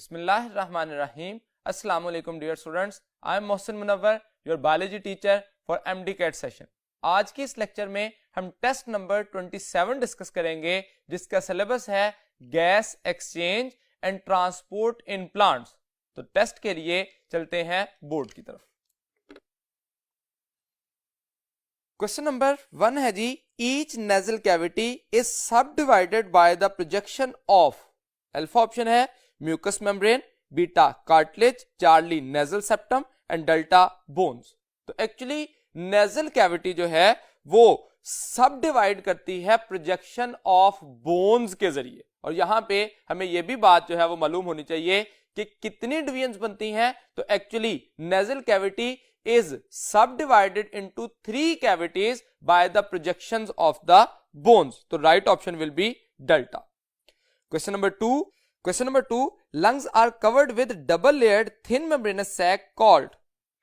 Bismillahirrahmanirrahim. Assalamu alaikum dear students. I am Mohsin Munawwar, your biology teacher for MD-CAT session. आज की इस lecture में हम test number 27 discuss करेंगे जिसका सिलेबस है gas exchange and transport in plants. तो टेस्ट के लिए चलते हैं बोर्ड की तरफ। क्वेश्चन नंबर 1 है जी, each nasal cavity is subdivided by the projection of, alpha option है mucus membrane, beta cartilage, Charlie nasal septum and delta bones. तो एक्चुअली नेजल कैविटी जो है वो सब डिवाइड करती है प्रोजेक्शन ऑफ बोन्स के जरिए। और यहां पे हमें यह भी बात जो है वो मालूम होनी चाहिए कि कितनी डिवीजन्स बनती हैं। तो actually nasal cavity is subdivided into 3 cavities by the projections of the bones. So right option will be delta. Question number 2, lungs are covered with double layered thin membranous sac called,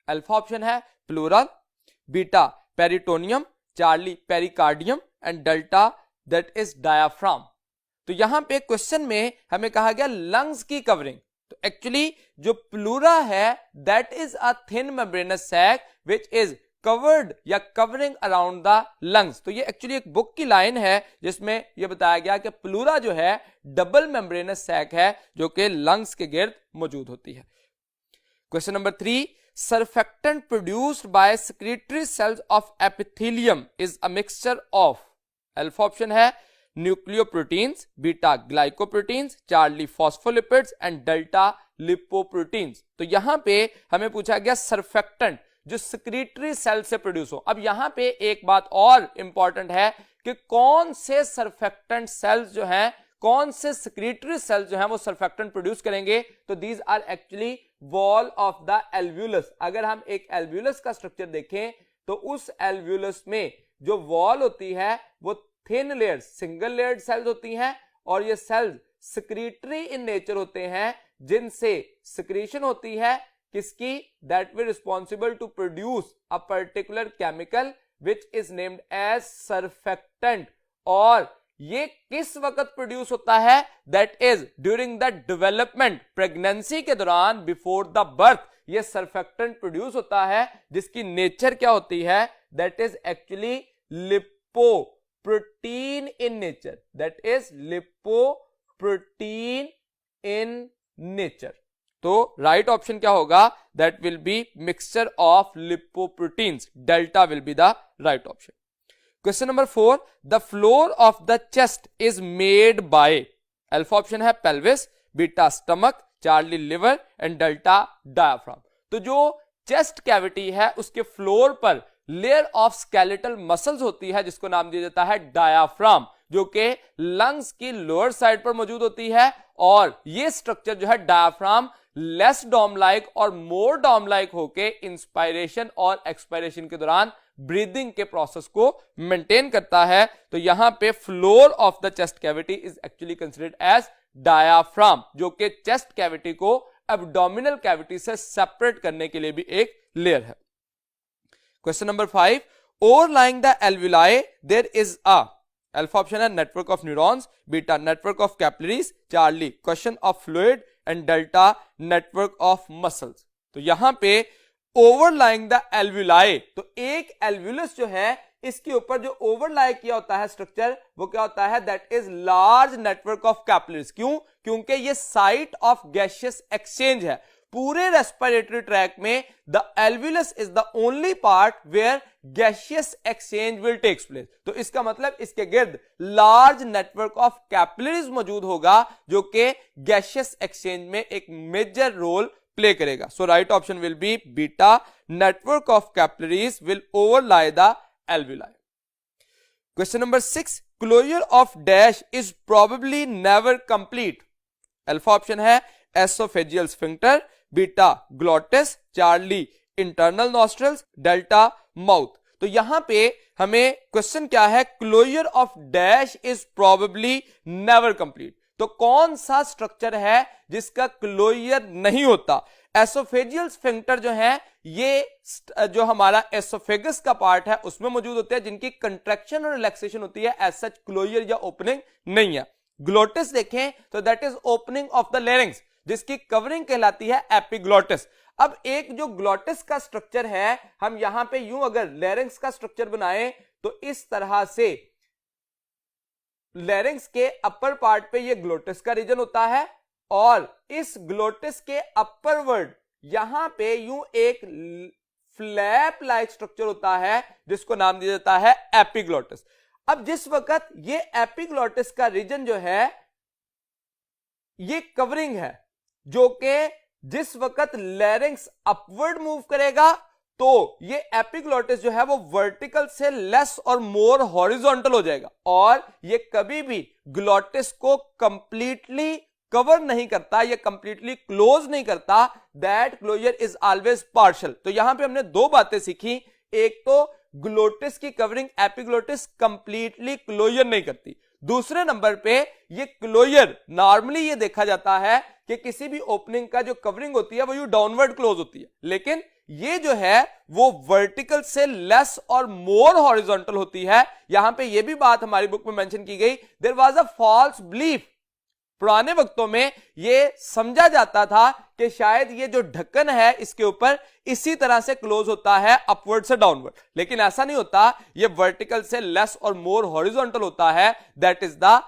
alpha option है pleural, beta peritoneum, charlie pericardium and delta that is diaphragm. तो यहां पे question में हमें कहा गया lungs की covering. तो एक्चुअली जो प्लूरा है that is a thin membranous sac which is covered या कवरिंग अराउंड द लंग्स। तो ये एक्चुअली एक बुक की लाइन है जिसमें ये बताया गया कि प्लूरा जो है डबल मेम्ब्रेनस सैक है जो कि लंग्स के गिर्द मौजूद होती है। Question number 3, surfactant produced by secretary cells of epithelium is a mixture of, alpha option है nucleoproteins, beta glycoproteins, Charlie phospholipids and delta lipoproteins. तो यहां पे हमें पूछा गया सर्फेक्टेंट जो सेक्रेटरी सेल से प्रोड्यूस हो। अब यहां पे एक बात और इंपॉर्टेंट है कि कौन से सर्फेक्टेंट सेल्स जो हैं, कौन से सेक्रेटरी सेल्स जो हैं वो सर्फेक्टेंट प्रोड्यूस करेंगे। तो these are actually wall of the alveolus. अगर हम एक एल्व्यूलस का स्ट्रक्चर देखें तो उस एल्व्यूलस में जो वॉल होती है वो thin layers single layered cells होती हैं और ये सेल्स सेक्रेटरी इन नेचर होते हैं जिनसे सिक्रीशन होती है किसकी, that will responsible to produce a particular chemical which is named as surfactant. और ये किस वक्त प्रोड्यूस होता है, that is during the development, pregnancy के दौरान, बिफोर द बर्थ ये सर्फेक्टेंट प्रोड्यूस होता है जिसकी नेचर क्या होती है, that is actually lipoprotein in nature, that is lipoprotein in nature. तो राइट ऑप्शन क्या होगा, that will be mixture of lipoproteins, delta will be the right option. Question number 4, the floor of the chest is made by, alpha option है pelvis, beta stomach, Charlie liver and delta diaphragm. तो जो chest cavity है उसके floor पर layer of skeletal muscles होती है जिसको नाम दिया जाता है डायाफ्राम, जो कि लंग्स की लोअर साइड पर मौजूद होती है। और ये स्ट्रक्चर जो है डायाफ्राम लेस डॉम लाइक और मोर डॉम लाइक होके इंस्पायरेशन और एक्सपायरेशन के दौरान ब्रीदिंग के प्रोसेस को मेंटेन करता है। तो यहां पे floor of the chest cavity is actually considered as diaphragm, जो कि चेस्ट कैविटी को एब्डोमिनल कैविटी से सेपरेट करने के लिए भी एक लेयर है। Question number 5, overlying the alveoli there is a, alpha option है network of neurons, beta network of capillaries, Charlie question of fluid and delta network of muscles. तो यहां पे ओवरलाइंग द एल्वुलाई, तो एक एल्वुलस जो है इसके ऊपर जो ओवरलाई किया होता है स्ट्रक्चर वो क्या होता है, that is large network of capillaries. क्यों? क्योंकि ये साइट ऑफ गैसियस एक्सचेंज है। पूरे रेस्पिरेटरी ट्रैक में the alveolus is the only part where gaseous exchange will takes place. तो इसका मतलब इसके गिर्द लार्ज नेटवर्क ऑफ कैपिलरीज मौजूद होगा जो कि गैसियस एक्सचेंज में एक मेजर रोल प्ले करेगा। So right option will be beta, network of capillaries will overlie the alveoli. Question number 6, closure of dash is probably never complete, alpha option है oesophageal sphincter, beta glottis, Charlie internal nostrils, delta mouth. तो यहां पे हमें question क्या है, closure of dash is probably never complete. तो कौन सा स्ट्रक्चर है जिसका क्लोजर नहीं होता? एसोफेजियल स्फिंक्टर जो है ये जो हमारा एसोफेगस का पार्ट है उसमें मौजूद होते हैं जिनकी कंट्रैक्शन और रिलैक्सेशन होती है, एज सच क्लोजर या ओपनिंग नहीं है। ग्लोटिस देखें तो that is opening of the larynx, जिसकी कवरिंग कहलाती है एपिग्लोटिस। अब एक जो ग्लोटिस का स्ट्रक्चर है, हम यहां पे यूं अगर लैरिंक्स का स्ट्रक्चर बनाएं तो इस तरह से लैरिंक्स के अपर पार्ट पे ये ग्लोटिस का रीजन होता है और इस ग्लोटिस के अपर वर्ड यहां पे यूं एक फ्लैप लाइक स्ट्रक्चर होता है जिसको नाम दिया जाता है एपिग्लोटिस। अब जिस वक्त ये एपिग्लोटिस का रीजन जो है ये कवरिंग है, जो कि जिस वक्त लैरिंक्स अपवर्ड मूव करेगा तो ये एपिग्लोटिस जो है वो वर्टिकल से लेस और मोर हॉरिजॉन्टल हो जाएगा और ये कभी भी ग्लोटिस को कंप्लीटली कवर नहीं करता, ये कंप्लीटली क्लोज नहीं करता। That closure is always partial. तो यहां पे हमने दो बातें सीखी, एक तो ग्लोटिस की कवरिंग एपिग्लोटिस कंप्लीटली क्लोजर नहीं करती, दूसरे नंबर पे ये क्लोजर नॉर्मली ये देखा जाता है कि किसी भी ओपनिंग का जो कवरिंग होती है वो यू डाउनवर्ड क्लोज होती है, लेकिन ये जो है वो वर्टिकल से लेस और मोर हॉरिजॉन्टल होती है। यहां पे ये भी बात हमारी बुक में मेंशन की गई, there was a false belief. पुराने वक्तों में ये समझा जाता था कि शायद ये जो ढक्कन है इसके ऊपर इसी तरह से क्लोज होता है अपवर्ड से डाउनवर्ड, लेकिन ऐसा नहीं होता, ये वर्टिकल से लेस और मोर हॉरिजॉन्टल होता है। दैट इज द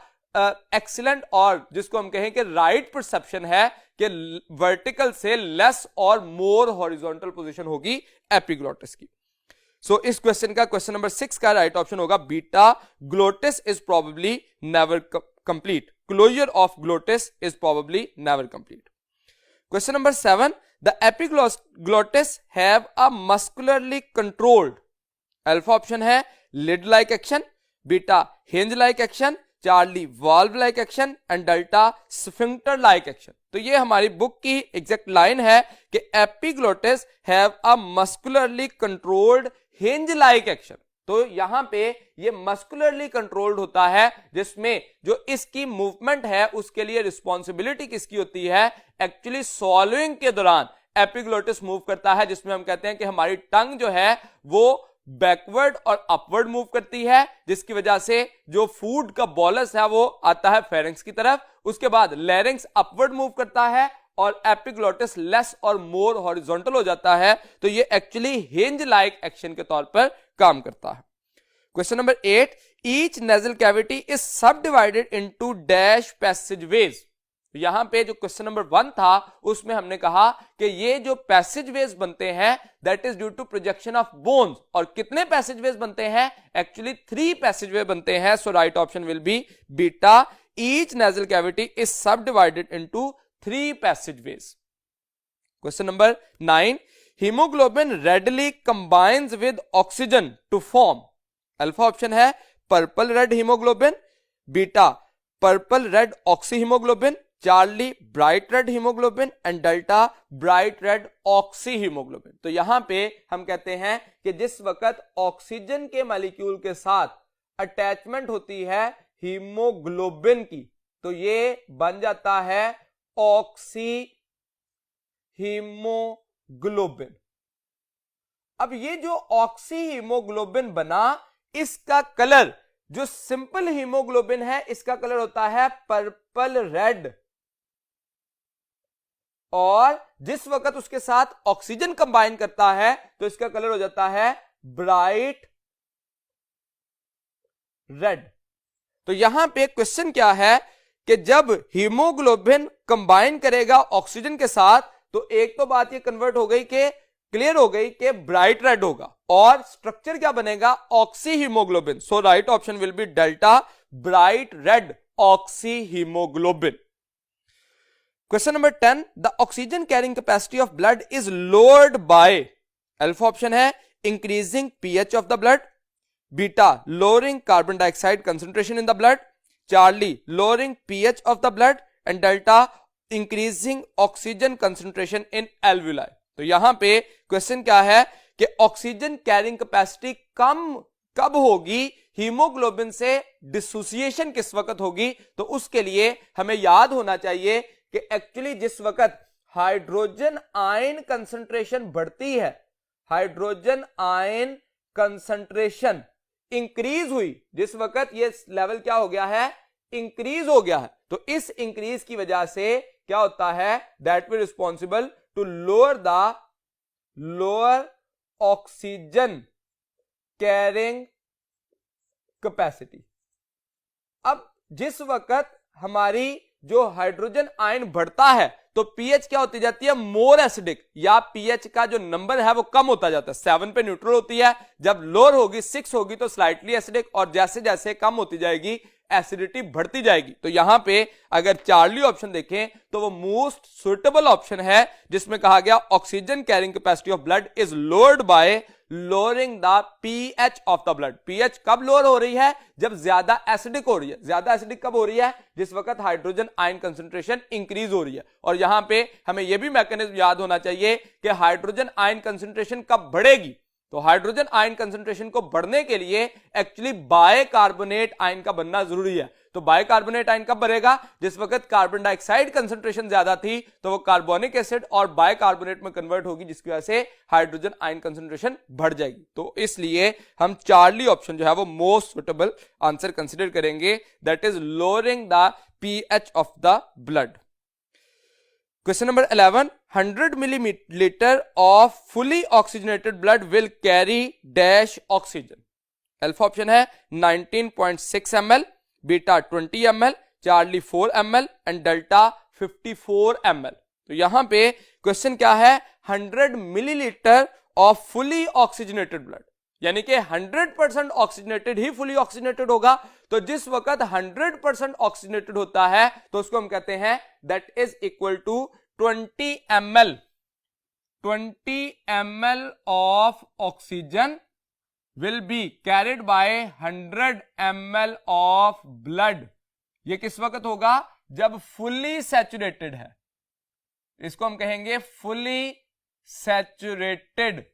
एक्सीलेंट और जिसको हम कहें कि राइट परसेप्शन है कि वर्टिकल से लेस और मोर हॉरिजॉन्टल पोजीशन होगी एपिग्लोटिस की। सो इस क्वेश्चन का क्वेश्चन नंबर 6 का राइट ऑप्शन होगा beta glottis is probably never complete. Closure of glottis is probably never complete. Question number 7. The epiglottis have a muscularly controlled. Alpha option है lid like action, beta hinge like action, Charlie valve like action and delta sphincter like action. तो ये हमारी book की exact line है कि epiglottis have a muscularly controlled hinge like action. तो यहां पे ये मस्कुलरली कंट्रोल्ड होता है, जिसमें जो इसकी मूवमेंट है उसके लिए रिस्पॉन्सिबिलिटी किसकी होती है, एक्चुअली सॉल्विंग के दौरान एपिग्लोटिस मूव करता है, जिसमें हम कहते हैं कि हमारी टंग जो है वो बैकवर्ड और अपवर्ड मूव करती है, जिसकी वजह से जो फूड का बॉलस है वो आता है फेरिंक्स की तरफ, उसके बाद लैरिंक्स अपवर्ड मूव करता है और एपिग्लोटिस लेस और मोर हॉरिजॉन्टल हो जाता है। तो ये एक्चुअली हिंज लाइक एक्शन के तौर पर काम करता है। Question number 8. Each nasal cavity is subdivided into dash पैसेजवेज। यहां पे जो क्वेश्चन नंबर 1 था उसमें हमने कहा कि ये जो पैसेजवेज बनते हैं that is due to projection of bones, और कितने पैसेजवेज बनते हैं, एक्चुअली 3 पैसेजवे बनते हैं। So right option will be beta each nasal cavity is subdivided into 3 passageways. Question number 9. Hemoglobin readily combines with oxygen to form. Alpha option है purple red hemoglobin, beta purple red oxyhemoglobin, Charlie bright red hemoglobin and delta bright red oxyhemoglobin. तो यहां पे हम कहते हैं कि जिस वक्त ऑक्सीजन के मॉलिक्यूल के साथ अटैचमेंट होती है हीमोग्लोबिन की, तो ये बन जाता है ऑक्सी हीमोग्लोबिन। अब ये जो ऑक्सी हीमोग्लोबिन बना, इसका कलर जो सिंपल हीमोग्लोबिन है इसका कलर होता है पर्पल रेड, और जिस वक्त उसके साथ ऑक्सीजन कंबाइन करता है तो इसका कलर हो जाता है ब्राइट रेड। तो यहां पे क्वेश्चन क्या है कि जब हीमोग्लोबिन कंबाइन करेगा ऑक्सीजन के साथ तो एक तो बात ये कन्वर्ट हो गई कि क्लियर हो गई कि ब्राइट रेड होगा, और स्ट्रक्चर क्या बनेगा, oxyhaemoglobin. So right option will be delta bright red oxyhaemoglobin. Question number 10. The oxygen carrying capacity of blood is lowered by, alpha option है increasing pH of the blood, beta lowering carbon dioxide concentration in the blood, Charlie lowering pH of the blood and delta increasing oxygen concentration in alveoli. तो यहां पे question क्या है कि oxygen carrying capacity कम कब होगी, haemoglobin से dissociation किस वक्त होगी, तो उसके लिए हमें याद होना चाहिए कि एक्चुअली जिस वक्त हाइड्रोजन आयन कंसंट्रेशन बढ़ती है, हाइड्रोजन आयन कंसंट्रेशन इंक्रीज हुई, जिस वक्त ये लेवल क्या हो गया है, इंक्रीज हो गया है, तो इस इंक्रीज की वजह से क्या होता है, that will responsible to lower oxygen carrying capacity. अब जिस वक्त हमारी जो हाइड्रोजन आयन बढ़ता है तो पीएच क्या होती जाती है, मोर एसिडिक, या पीएच का जो नंबर है वो कम होता जाता है। 7 पे न्यूट्रल होती है, जब लोअर होगी 6 होगी तो स्लाइटली एसिडिक, और जैसे जैसे कम होती जाएगी एसिडिटी बढ़ती जाएगी। तो यहां पे अगर चार्ली ऑप्शन देखें तो वो मोस्ट सुटेबल ऑप्शन है, जिसमें कहा गया oxygen carrying capacity of blood is lowered bye lowering the pH of the blood. PH कब लोअर हो रही है, जब ज्यादा एसिडिक हो रही है। ज्यादा एसिडिक कब हो रही है, जिस वक्त हाइड्रोजन आयन कंसंट्रेशन इंक्रीज हो रही है। और यहां पे हमें यह भी मैकेनिज्म याद होना चाहिए कि हाइड्रोजन आयन कंसंट्रेशन कब बढ़ेगी, तो हाइड्रोजन आयन कंसंट्रेशन को बढ़ने के लिए एक्चुअली बायकार्बोनेट आयन का बनना जरूरी है। तो बायकार्बोनेट आयन कब बढ़ेगा, जिस वक्त कार्बन डाइऑक्साइड कंसंट्रेशन ज्यादा थी तो वो कार्बोनिक एसिड और बायकार्बोनेट में कन्वर्ट होगी, जिसकी वजह से हाइड्रोजन आयन कंसंट्रेशन बढ़ जाएगी। तो इसलिए हम चार्ली ऑप्शन जो है वो मोस्ट सुटेबल आंसर कंसिडर करेंगे, that is lowering the pH of the blood. Question number 11, 100 milliliter of fully oxygenated blood will carry dash oxygen. Alpha option है 19.6 ml, beta 20 ml, charlie 4 ml and delta 54 ml. तो यहां पे question क्या है, 100 millilitre of fully oxygenated blood, यानी कि 100% oxygenated ही fully oxygenated होगा। तो जिस वक्त 100% ऑक्सीजनेटेड होता है तो उसको हम कहते हैं that is equal to 20 ml of oxygen will be carried by 100 ml of blood. ये किस वक्त होगा, जब फुली सैचुरेटेड है, इसको हम कहेंगे फुली सैचुरेटेड।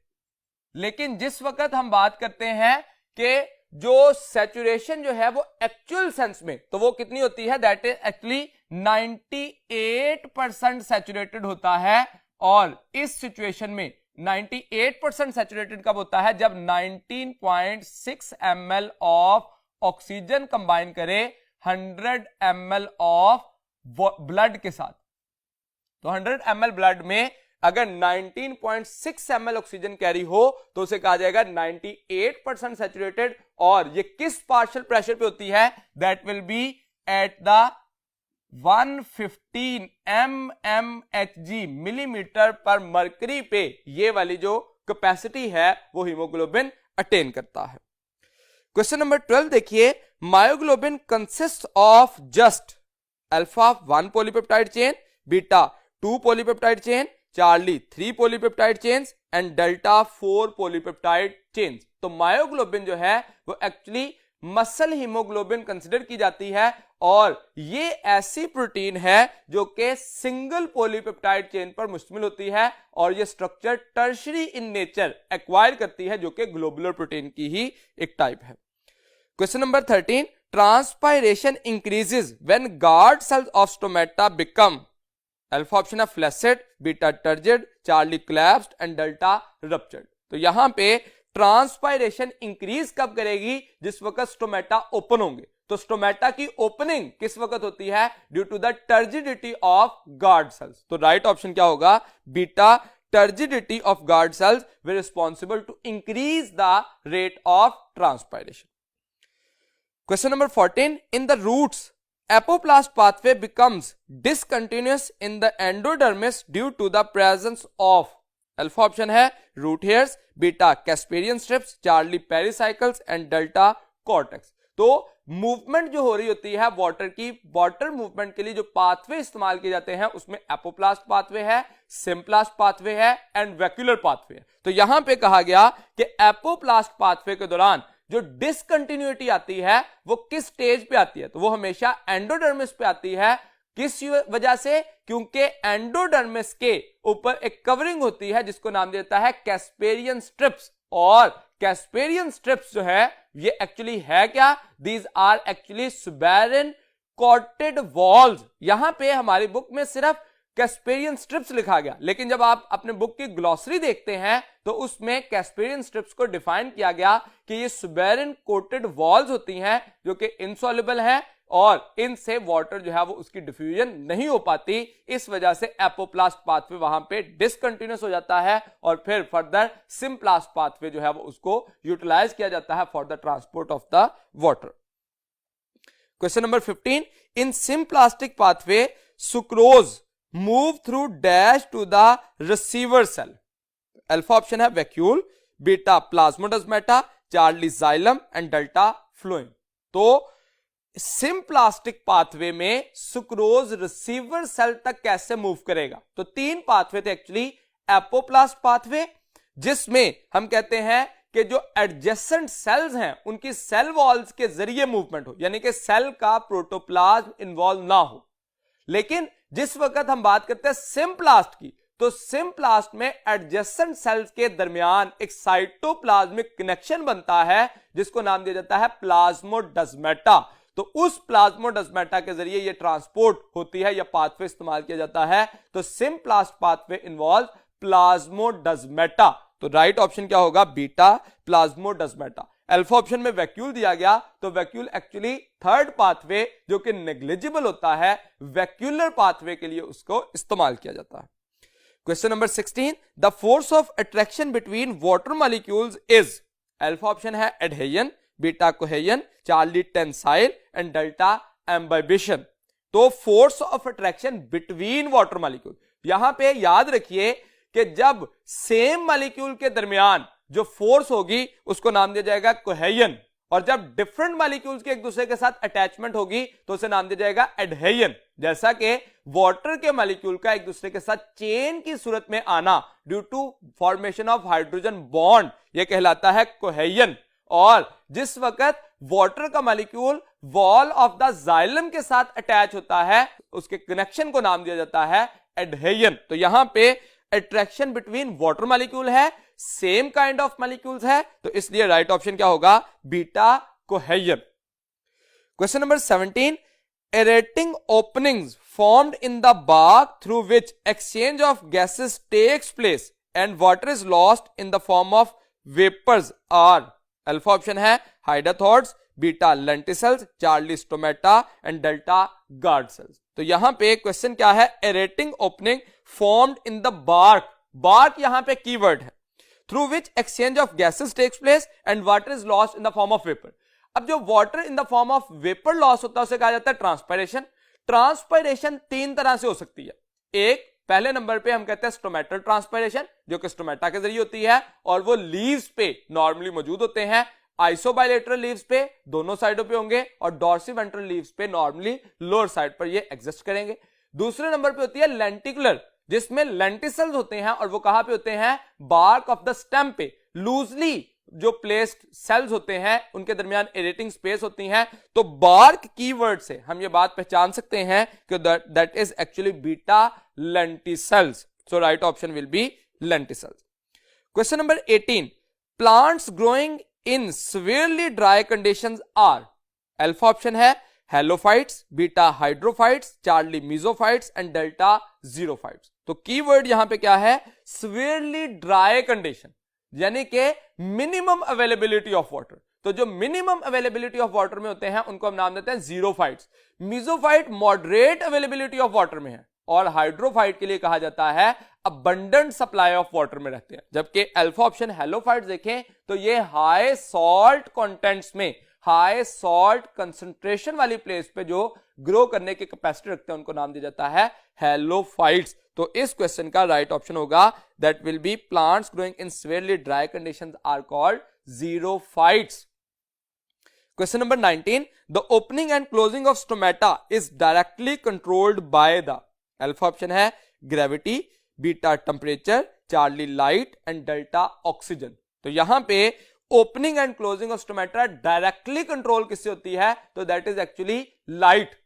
लेकिन जिस वक्त हम बात करते हैं कि जो सैचुरेशन जो है वो एक्चुअल सेंस में, तो वो कितनी होती है, दैट इज एक्चुअली 98% सैचुरेटेड होता है। और इस सिचुएशन में 98% सैचुरेटेड कब होता है, जब 19.6 ml ऑफ ऑक्सीजन कंबाइन करे 100 ml ऑफ ब्लड के साथ। तो 100 ml ब्लड में अगर 19.6 ml ऑक्सीजन कैरी हो तो उसे कहा जाएगा 98% सैचुरेटेड। और ये किस पार्शियल प्रेशर पे होती है, that will B at the 115 mmHg millimetre पर मरकरी पे। ये वाली जो कैपेसिटी है वो हीमोग्लोबिन अटेन करता है। क्वेश्चन नंबर 12 देखिए, myoglobin consist of just alpha 1 polypeptide chain, beta 2 polypeptide chain, Charlie 3 polypeptide chains and delta 4 polypeptide chains. तो मायोग्लोबिन जो है वो एक्चुअली मसल हीमोग्लोबिन कंसिडर की जाती है, और ये ऐसी प्रोटीन है जो कि सिंगल पॉलीपेप्टाइड चेन पर मुश्तमिल होती है, और ये structure tertiary in nature acquire करती है, जो कि ग्लोबुलर प्रोटीन की ही एक टाइप है। Question number 13, transpiration increases when guard cells of stomata become, alpha option है flaccid, beta turgid, Charlie collapsed and delta ruptured. तो यहां पे ट्रांसपायरेशन इंक्रीज कब करेगी, जिस वक्त स्टोमेटा ओपन होंगे। तो स्टोमेटा की ओपनिंग किस वक्त होती है, due to the turgidity of guard cells. तो राइट ऑप्शन क्या होगा, beta turgidity of guard cells will responsible to increase the rate of transpiration. Question number 14, in the roots apoplast pathway becomes discontinuous in the endodermis due to the presence of, alpha option है root hairs, beta Casparian strips, Charlie pericycles and delta cortex. तो movement जो हो रही होती है water की, water movement के लिए जो पाथवे इस्तेमाल किए जाते हैं उसमें एपोप्लास्ट पाथवे है, सिम्प्लास्ट पाथवे है एंड वैक्यूलर पाथवे है। तो यहां पे कहा गया कि एपोप्लास्ट पाथवे के दौरान जो डिसकंटिन्यूटी आती है वो किस स्टेज पे आती है, तो वो हमेशा एंडोडर्मिस पे आती है। किस वजह से, क्योंकि एंडोडर्मिस के ऊपर एक कवरिंग होती है जिसको नाम देता है कैस्पेरियन स्ट्रिप्स। और कैस्पेरियन स्ट्रिप्स जो है ये एक्चुअली है क्या, these are actually suberin coated walls. यहां पे हमारी बुक में सिर्फ कैस्पेरियन स्ट्रिप्स लिखा गया, लेकिन जब आप अपने बुक की ग्लॉसरी देखते हैं तो उसमें कैस्पेरियन स्ट्रिप्स को डिफाइन किया गया कि ये सुबेरिन कोटेड वॉल्स होती हैं जो कि इनसॉल्युबल हैं, और इनसे वाटर जो है वो उसकी डिफ्यूजन नहीं हो पाती, इस वजह से एपोप्लास्ट पाथवे वहां पे डिसकंटिन्यूस हो जाता है और फिर फर्दर सिम्प्लास्ट पाथवे जो है वो उसको यूटिलाइज किया जाता है for the transport of the water. Question number 15, in symplastic pathway sucrose move through dash to the receiver cell. Alpha option है vacuole, beta plasmodesmata, Charlie xylem and delta phloem. तो symplastic pathway में sucrose receiver cell तक कैसे move करेगा? तो तीन pathway थे actually. Apoplast pathway, जिसमें हम कहते हैं कि जो एडजेसेंट सेल्स हैं उनकी सेल वॉल्स के जरिए मूवमेंट हो, यानी कि सेल का प्रोटोप्लाज्म इन्वॉल्व ना हो। लेकिन जिस वक्त हम बात करते हैं सिम्प्लास्ट की, तो सिम्प्लास्ट में एडजेसेंट सेल्स के दरमियान एक साइटोप्लाज्मिक कनेक्शन बनता है जिसको नाम दिया जाता है प्लाज्मोडेस्माटा। तो उस प्लाज्मोडेस्माटा के जरिए ये ट्रांसपोर्ट होती है या पाथवे इस्तेमाल किया जाता है। तो सिम्प्लास्ट पाथवे इन्वॉल्व प्लाज्मोडेस्माटा। तो राइट ऑप्शन क्या होगा? Beta plasmodesmata. अल्फा ऑप्शन में वैक्यूल दिया गया, तो वैक्यूल एक्चुअली थर्ड पाथवे जो कि नेग्लिजिबल होता है, वैक्यूलर पाथवे के लिए उसको इस्तेमाल किया जाता है। Question number 16, the force of attraction between water molecules is. Alpha option है adhesion, beta cohesion, Charlie tensile and delta imbibition. तो force of attraction between water molecule, यहां पे याद रखिए कि जब सेम मॉलिक्यूल के दरमियान जो फोर्स होगी उसको नाम दिया जाएगा कोहेजन, और जब डिफरेंट मॉलिक्यूल्स के एक दूसरे के साथ अटैचमेंट होगी तो उसे नाम दिया जाएगा एडहेजन। जैसा कि वाटर के मॉलिक्यूल का एक दूसरे के साथ चेन की सूरत में आना due to formation of hydrogen bond, यह कहलाता है कोहेजन। और जिस वक्त वाटर का molecule wall of the xylem के साथ अटैच होता है उसके कनेक्शन को नाम दिया जाता है एडहेजन। तो यहां पे अट्रैक्शन बिटवीन वाटर मॉलिक्यूल है, सेम काइंड ऑफ मॉलिक्यूल्स है, तो इसलिए राइट ऑप्शन क्या होगा? Beta cohesion. Question number 17, aerating openings formed in the bark through which exchange of gases takes place and water is lost in the form of vapors are। Alpha option है hydathodes, beta lenticels, Charlie stomata and delta guard cells. तो यहां पे question क्या है? Aerating opening formed in the bark, bark यहां पे keyword है, through which exchange of gases takes place and water is lost in the form of vapour. अब जो water in the form of vapour loss होता है उसे कहा जाता है ट्रांसपायरेशन। ट्रांसपायरेशन तीन तरह से हो सकती है। एक, पहले नंबर पे हम कहते हैं स्टोमेटल ट्रांसपायरेशन, जो कि स्टोमेटा के जरिए होती है और वो लीव्स पे नॉर्मली मौजूद होते हैं। आइसोबायलेटरल लीव्स पे दोनों साइडों पे होंगे और डॉर्सिवेंट्रल लीव्स पे नॉर्मली लोअर साइड पर ये एग्जिस्ट करेंगे। दूसरे नंबर पे होती है लेंटिकुलर, जिसमें लेंटिसल्स होते हैं और वो कहां पे होते हैं? बार्क ऑफ द स्टेम पे लूजली जो प्लेस्ड सेल्स होते हैं उनके दरमियान एरेटिंग स्पेस होती हैं। तो बार्क कीवर्ड से हम ये बात पहचान सकते हैं कि that is actually beta lenticels. So right option will be lenticels. Question number 18, plants growing in severely dry conditions are. Alpha option है halophytes, beta hydrophytes, Charlie mesophytes and delta xerophytes. तो कीवर्ड यहां पे क्या है? severely dry condition, यानी कि minimum availability of water. तो जो मिनिमम अवेलेबिलिटी ऑफ वाटर में होते हैं उनको हम नाम देते हैं xerophytes. Mesophyte moderate availability of water में है और हाइड्रोफाइट के लिए कहा जाता है अबंडेंट सप्लाई ऑफ वाटर में रहते हैं। जबकि अल्फा ऑप्शन हेलोफाइट्स देखें तो ये हाई सॉल्ट कंटेंट्स में, हाई सॉल्ट कंसंट्रेशन वाली प्लेस पे जो ग्रो करने की कैपेसिटी रखते हैं उनको नाम दिया जाता है हेलोफाइट्स। तो इस क्वेश्चन का राइट ऑप्शन होगा that will be plants growing in severely dry conditions are called xerophytes. Question number 19, the opening and closing of stomata is directly controlled by the. Alpha option है gravity, beta temperature, Charlie light and delta oxygen. तो यहां पे opening and closing of stomata directly control किससे होती है? तो that is actually light.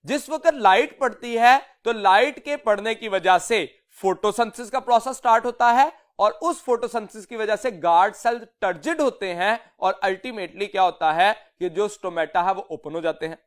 जिस वक्त लाइट पड़ती है तो लाइट के पड़ने की वजह से फोटोसिंथेसिस का प्रोसेस स्टार्ट होता है और उस फोटोसिंथेसिस की वजह से गार्ड सेल टर्जिड होते हैं और अल्टीमेटली क्या होता है कि जो स्टोमेटा है वो ओपन हो जाते हैं।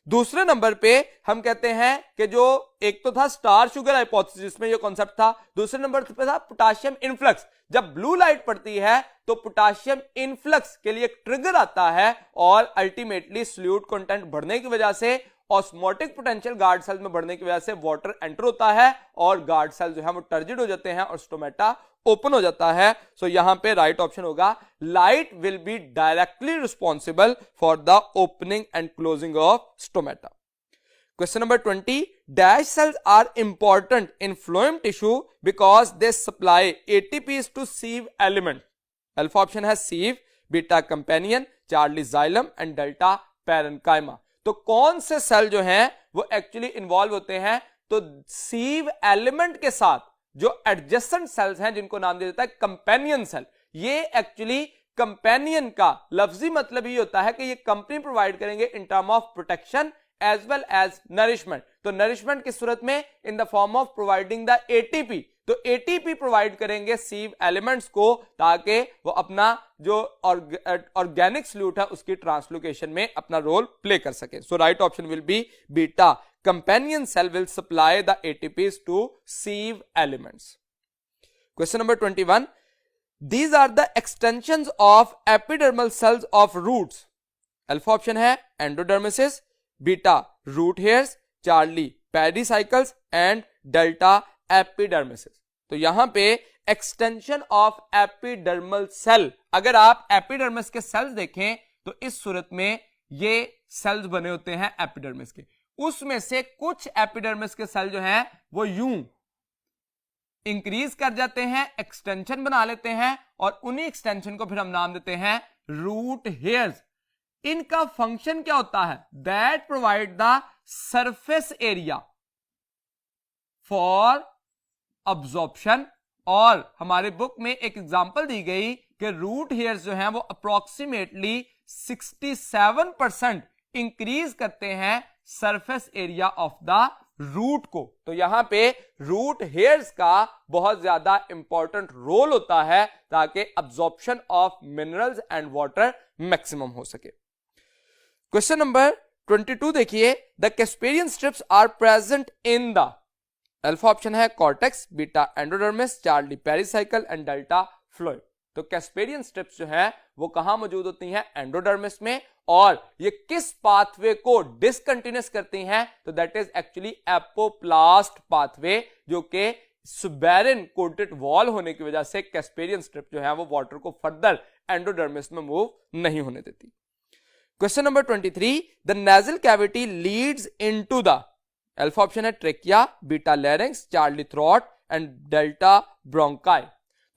दूसरे नंबर पे हम कहते हैं कि जो एक तो था स्टार शुगर हाइपोथेसिस जिसमें ये कॉन्सेप्ट था, दूसरे नंबर पे था पोटाशियम इनफ्लक्स। जब ब्लू लाइट पड़ती है तो पोटाशियम इनफ्लक्स के लिए एक ट्रिगर आता है और अल्टीमेटली सॉल्यूट कंटेंट बढ़ने की वजह से ऑस्मोटिक पोटेंशियल गार्ड सेल में बढ़ने की वजह से वाटर एंटर होता है और गार्ड सेल जो है वो टर्जिड हो जाते हैं और स्टोमेटा ओपन हो जाता है। सो यहां पे राइट ऑप्शन होगा light will be directly responsible for the opening and closing of stomata. Question number 20, dash cells are important in phloem tissue because they supply ATPs to sieve element. Alpha option है sieve, beta companion, Charlie xylem and delta parenchyma. तो कौन से cell जो हैं वो actually involve होते हैं? तो सीव एलिमेंट के साथ जो एडजेसेंट सेल्स हैं जिनको नाम दिया जाता है कंपेनियन सेल। ये एक्चुअली कंपेनियन का लफ्जी मतलब ये होता है कि ये कंपनी प्रोवाइड करेंगे in term of protection as well as nourishment. तो नरिशमेंट की सूरत में in the form of providing the ATP, तो एटीपी प्रोवाइड करेंगे सीव एलिमेंट्स को ताकि वो अपना जो ऑर्गेनिक सॉल्यूट है उसकी ट्रांसलोकेशन में अपना रोल प्ले कर सके। So right option will be beta, companion cell will supply the ATPs to sieve elements. Question number 21, these are the extensions of epidermal cells of roots. Alpha option है endodermises, beta root hairs, charlie pericycles and delta epidermises. तो यहां पे extension of epidermal cell, अगर आप epidermis के cells देखें तो इस सूरत में ये cells बने होते हैं epidermis के, उसमें से कुछ एपिडर्मिस के सेल जो हैं वो यूं इंक्रीज कर जाते हैं, एक्सटेंशन बना लेते हैं और उन्हीं एक्सटेंशन को फिर हम नाम देते हैं रूट हेयर्स। इनका फंक्शन क्या होता है? That provide the surface area for absorption. और हमारे बुक में एक एग्जांपल दी गई कि रूट हेयर्स जो हैं वो अप्रोक्सीमेटली 67% इंक्रीज करते हैं surface area of the root को। तो यहां पे रूट हेयर्स का बहुत ज्यादा इंपॉर्टेंट रोल होता है ताकि absorption of minerals and water maximum हो सके। क्वेश्चन नंबर 22 देखिए, the Casparian strips are present in the. Alpha option है cortex, beta endodermis, Charlie pericycle and delta phloem. तो कैस्पेरियन स्ट्रिप्स जो है वो कहां मौजूद होती हैं? एंडोडर्मिस में। और ये किस पाथवे को डिसकंटिन्यूस करती हैं? तो that is actually apoplast pathway, जो कि सुबेरिन कोटेड वॉल होने की वजह से कैस्पेरियन स्ट्रिप जो है वो वाटर को फर्दर एंडोडर्मिस में मूव नहीं होने देती। Question number 23, the nasal cavity leads into the. Alpha option है trachea, beta larynx, Charlie throat and delta bronchi.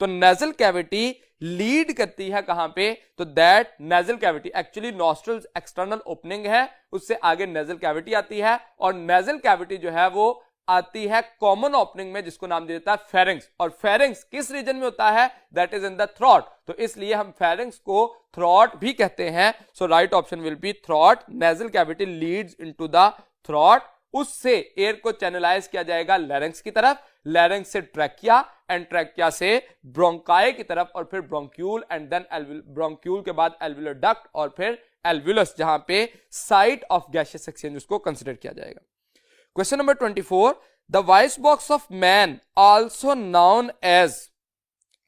तो नेजल कैविटी लीड करती है कहां पे? तो that nasal cavity actually nostrils external opening है, उससे आगे नेजल कैविटी आती है और नेजल कैविटी जो है वो आती है कॉमन ओपनिंग में जिसको नाम दिया जाता है फेरिंग्स। और फेरिंग्स किस रीजन में होता है? That is in the throat. तो इसलिए हम फेरिंग्स को थ्रोट भी कहते हैं। So right option will be throat. Nasal cavity leads into the throat, उससे एयर को चैनलाइज किया जाएगा लैरिंक्स की तरफ, लैरिंक्स से ट्रैकिया एंड ट्रैकिया से ब्रोंकाई की तरफ और फिर ब्रोंक्यूल एंड देन ब्रोंक्यूल के बाद एल्वुलर डक्ट और फिर एल्वुलस, जहां पे साइट ऑफ गैसियस एक्सचेंज उसको कंसीडर किया जाएगा। Question number 24, the voice box of man also known as.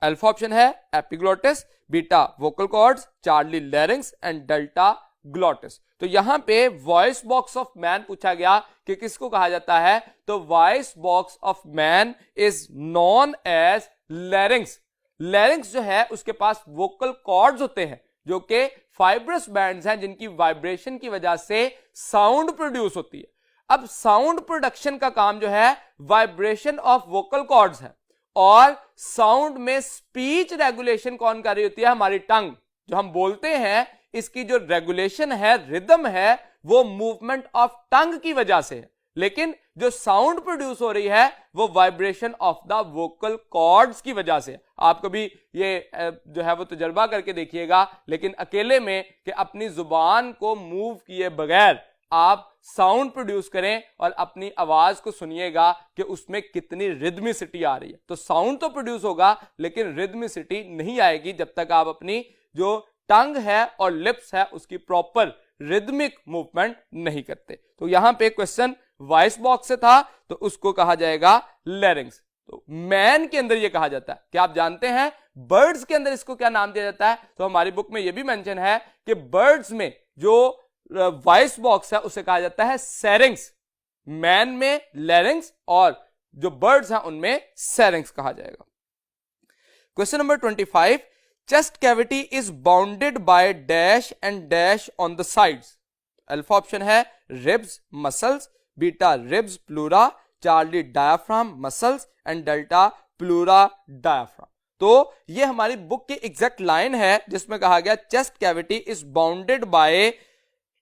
Alpha option है epiglottis, beta vocal cords, charlie larynx and delta glottis. तो यहां पे वॉइस बॉक्स ऑफ मैन पूछा गया कि किसको कहा जाता है? तो voice box of man is known as larynx. Larynx जो है उसके पास वोकल कॉर्ड्स होते हैं जो कि फाइब्रस बैंड्स हैं जिनकी वाइब्रेशन की वजह से साउंड प्रोड्यूस होती है। अब साउंड प्रोडक्शन का काम जो है वाइब्रेशन ऑफ वोकल कॉर्ड्स है और साउंड में स्पीच रेगुलेशन कौन कर रही होती है? हमारी टंग। जो हम बोलते हैं इसकी जो रेगुलेशन है, रिदम है, वो मूवमेंट ऑफ टंग की वजह से है, लेकिन जो साउंड प्रोड्यूस हो रही है वो vibration of the vocal cords की वजह से। आप कभी ये जो है वो तजर्बा करके देखिएगा, लेकिन अकेले में कि अपनी जुबान को मूव किए बगैर आप साउंड प्रोड्यूस करें और अपनी आवाज को सुनिएगा कि उसमें कितनी रिदमिसिटी आ रही है। तो साउंड तो प्रोड्यूस होगा लेकिन रिदमिसिटी नहीं आएगी जब तक आप अपनी जो टंग है और लिप्स है उसकी प्रॉपर रिदमिक मूवमेंट नहीं करते। तो यहां पे क्वेश्चन वॉइस बॉक्स से था तो उसको कहा जाएगा लैरिंग्स। तो मैन के अंदर ये कहा जाता है। क्या आप जानते हैं बर्ड्स के अंदर इसको क्या नाम दिया जाता है? तो हमारी बुक में ये भी मेंशन है कि बर्ड्स में जो वॉइस बॉक्स है उसे कहा जाता है सेरिंग्स, मैन में लैरिंग्स और जो बर्ड्स हैं उनमें सेरिंग्स कहा जाएगा। Question number 25, chest cavity is bounded by dash and dash on the sides. Alpha option है ribs muscles, beta ribs pleura, charlie diaphragm muscles and delta pleura diaphragm. तो ये हमारी बुक की एग्जैक्ट लाइन है जिसमें कहा गया chest cavity is bounded bye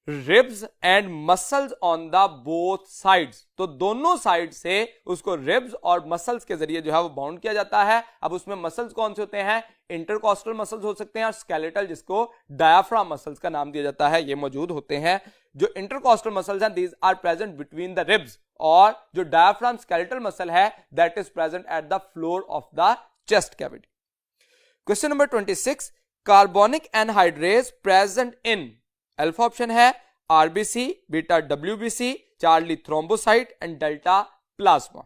ribs and muscles on the both sides. तो दोनों साइड से उसको रिब्स और मसल्स के जरिए जो है वो बाउंड किया जाता है। अब उसमें मसल्स कौन से होते हैं? इंटरकॉस्टल मसल्स हो सकते हैं और स्केलेटल, जिसको डायाफ्राम मसल्स का नाम दिया जाता है, ये मौजूद होते हैं। जो इंटरकॉस्टल मसल्स हैं these are present between the ribs, और जो डायाफ्राम स्केलेटल मसल है that is present at the floor of the chest cavity. Question number 26, carbonic anhydrase present in. Alpha option है RBC, beta WBC, charlie thrombocyte and delta plasma.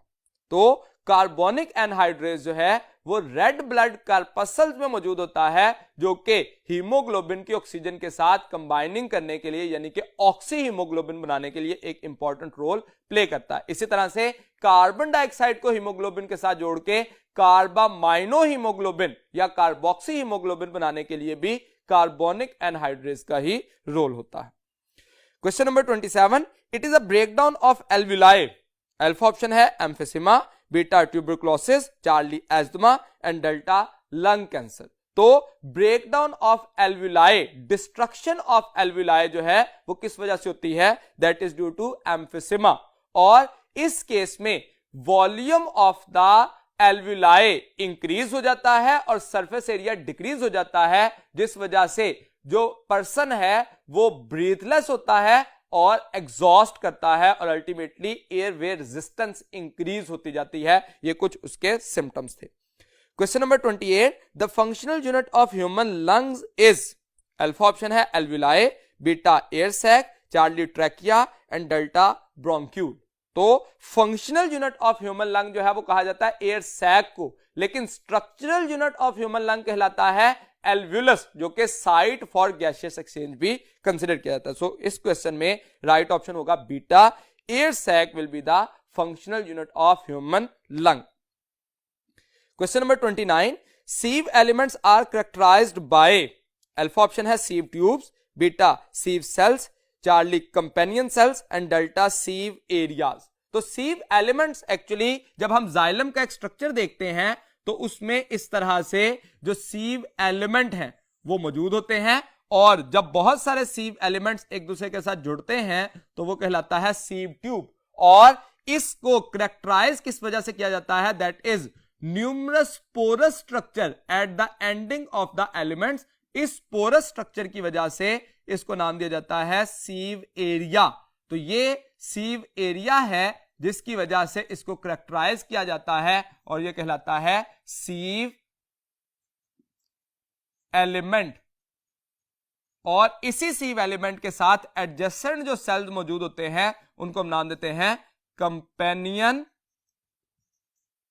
तो carbonic anhydrase जो है वो red blood corpuscles में मौजूद होता है, जो कि हीमोग्लोबिन की ऑक्सीजन के साथ कंबाइनिंग करने के लिए यानी कि ऑक्सी हीमोग्लोबिन बनाने के लिए एक इंपॉर्टेंट रोल प्ले करता है। इसी तरह से कार्बन डाइऑक्साइड को हीमोग्लोबिन के साथ जोड़ के कार्बामाइनो हीमोग्लोबिन या कार्बोक्सी हीमोग्लोबिन बनाने के लिए भी कार्बोनिक एनहाइड्रेज का ही रोल होता है। Question number 27, it is a breakdown of alveoli. Alpha option है emphysema, beta tuberculosis, charlie asthma and delta lung cancer. तो breakdown of alveoli, destruction of alveoli जो है वो किस वजह से होती है? That is due to emphysema. और इस केस में volume of the alveoli increase हो जाता है और सरफेस एरिया डिक्रीज हो जाता है, जिस वजह से जो पर्सन है वो ब्रीथलेस होता है और एग्जॉस्ट करता है और अल्टीमेटली एयरवे रेजिस्टेंस इंक्रीज होती जाती है। ये कुछ उसके सिम्टम्स थे। Question number 28, the functional unit of human lungs is. Alpha option है alveoli, beta air sac, charlie trachea and delta bronchiole. तो functional unit of human lung जो है वो कहा जाता है एयर सैक को, लेकिन structural unit of human lung कहलाता है एल्वुलस, जो कि साइट फॉर गैसियस एक्सचेंज भी कंसीडर किया जाता है। सो इस क्वेश्चन में राइट ऑप्शन होगा beta, air sac will be the functional unit of human lung. Question number 29, sieve elements are characterized by. Alpha option है sieve tubes, beta sieve cells, charlie companion cells and delta sieve areas. तो sieve elements actually जब हम xylem का एक structure देखते हैं तो उसमें इस तरह से जो सीव एलिमेंट हैं वो मौजूद होते हैं, और जब बहुत सारे सीव एलिमेंट्स एक दूसरे के साथ जुड़ते हैं तो वो कहलाता है सीव ट्यूब। और इसको कैरेक्टराइज किस वजह से किया जाता है? That is numerous porous structure at the ending of the elements. इस पोरस स्ट्रक्चर की वजह से इसको नाम दिया जाता है सीव एरिया। तो ये सीव एरिया है जिसकी वजह से इसको कैरेक्टराइज किया जाता है और यह कहलाता है सीव एलिमेंट। और इसी सीव एलिमेंट के साथ एडजेसेंट जो सेल्स मौजूद होते हैं उनको हम नाम देते हैं कंपेनियन